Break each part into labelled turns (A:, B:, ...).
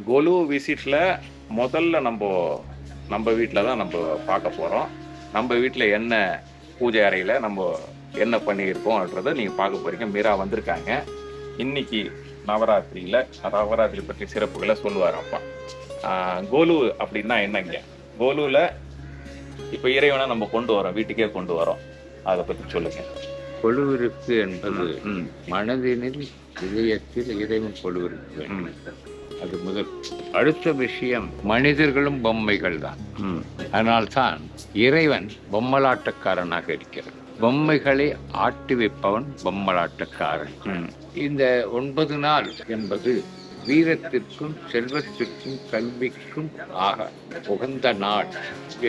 A: கொலு விசிட்டில் முதல்ல நம்ம வீட்டில் தான் நம்ம பார்க்க போகிறோம். நம்ம வீட்டில் என்ன பூஜை அறையில் நம்ம என்ன பண்ணியிருக்கோன்றதை நீங்கள் பார்க்க போகிறீங்க. மீரா வந்திருக்காங்க. இன்னைக்கு நவராத்திரி பற்றி சிறப்புகளை சொல்லுவார் அப்பா. கோலு அப்படின்னா என்னங்க? கோலுவில் இப்போ இறைவனை நம்ம கொண்டு வரோம், வீட்டுக்கே கொண்டு வரோம். அதை பற்றி சொல்லுங்க.
B: கொலுவிருக்கு என்பது மனதினில் இதயத்தில் இறைவன் கொலுவிருக்கு வேண்டும். அது முதல். அடுத்த விஷயம், மனிதர்களும் பொம்மைகள் தான். அதனால்தான் இறைவன் பொம்மலாட்டக்காரனாக இருக்கிறார். பொம்மைகளை ஆட்டி வைப்பவன் பொம்மலாட்டக்காரன். இந்த 9 நாள் என்பது வீரத்திற்கும் செல்வத்திற்கும் கல்விக்கும் ஆக உகந்த நாள்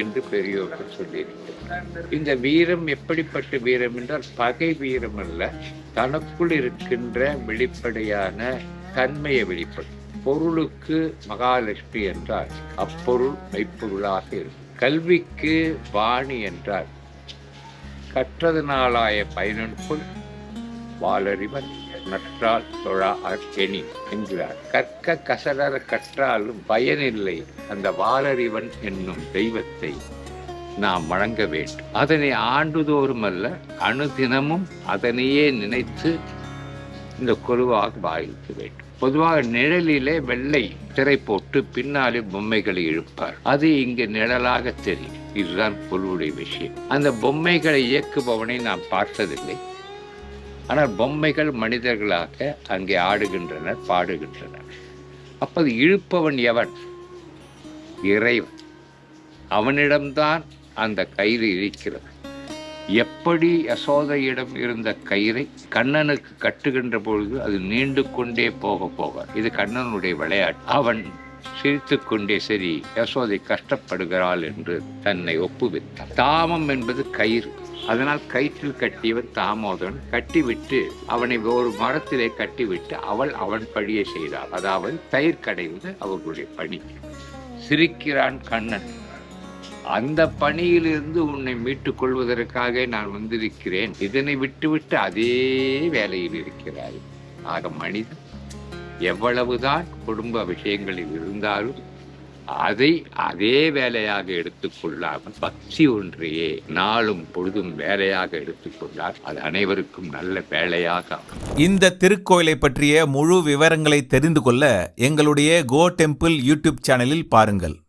B: என்று பெரியோர்கள் சொல்லியிருக்கிறார். இந்த வீரம் எப்படிப்பட்ட வீரம் என்றால் பகை வீரம் அல்ல, தனக்குள் இருக்கின்ற வெளிப்படையான தன்மையை வெளிப்படும். பொருளுக்கு மகாலட்சுமி என்றால் அப்பொருள் மெய்ப்பொருளாக இருக்கும். கல்விக்கு வாணி என்றால் கற்றதனாலாய பயனுக்குள் வாளறிவன் நற்றால் தொழா அற்கெனி என்கிறார். கற்க கசடர கற்றாலும் பயனில்லை அந்த வாளறிவன் என்னும் தெய்வத்தை நாம் வணங்க வேண்டும். அதனை ஆண்டுதோறும் அல்ல, அணுதினமும் அதனையே நினைத்து இந்த கொலுவாக பாவிக்க வேண்டும். பொதுவாக நிழலிலே வெள்ளை திரை போட்டு பின்னாலே பொம்மைகளை இழுப்பார். அது இங்கு நிழலாக தெரியும். இதுதான் கொலுவுடைய விஷயம். அந்த பொம்மைகளை இயக்குபவனை நாம் பார்த்ததில்லை. ஆனால் பொம்மைகள் மனிதர்களாக அங்கே ஆடுகின்றனர், பாடுகின்றனர். அப்போது இழுப்பவன் எவன்? இறைவன். அவனிடம்தான் அந்த கயிறு இருக்கிறது. எப்படி யசோதையிடம் இருந்த கயிறை கண்ணனுக்கு கட்டுகின்ற பொழுது அது நீண்டு கொண்டே போக இது கண்ணனுடைய விளையாட்டு. அவன் சிரித்து கொண்டே சரி யசோதை கஷ்டப்படுகிறாள் என்று தன்னை ஒப்புவித்தான். தாமம் என்பது கயிறு. அதனால் கயிற்றில் கட்டியவன் தாமோதரன். கட்டிவிட்டு அவனை ஒரு மரத்திலே கட்டிவிட்டு அவன் பணியை செய்தாள். அதாவது தயிர் கடைவது அவர்களுடைய பணி. சிரிக்கிறான் கண்ணன். அந்த பணியிலிருந்து உன்னை மீட்டுக் கொள்வதற்காக நான் வந்திருக்கிறேன். இதனை விட்டுவிட்டு அதே வேலையில் இருக்கிறார். ஆக மனிதன் எவ்வளவுதான் குடும்ப விஷயங்களில் இருந்தாலும் அதை அதே வேலையாக எடுத்துக்கொள்ளாமல் பக்தி ஒன்றையே நாளும் பொழுதும் வேலையாக எடுத்துக்கொண்டால் அது அனைவருக்கும் நல்ல வேலையாக.
C: இந்த திருக்கோயிலை பற்றிய முழு விவரங்களை தெரிந்து கொள்ள எங்களுடைய கோ டெம்பிள் யூடியூப் சேனலில் பாருங்கள்.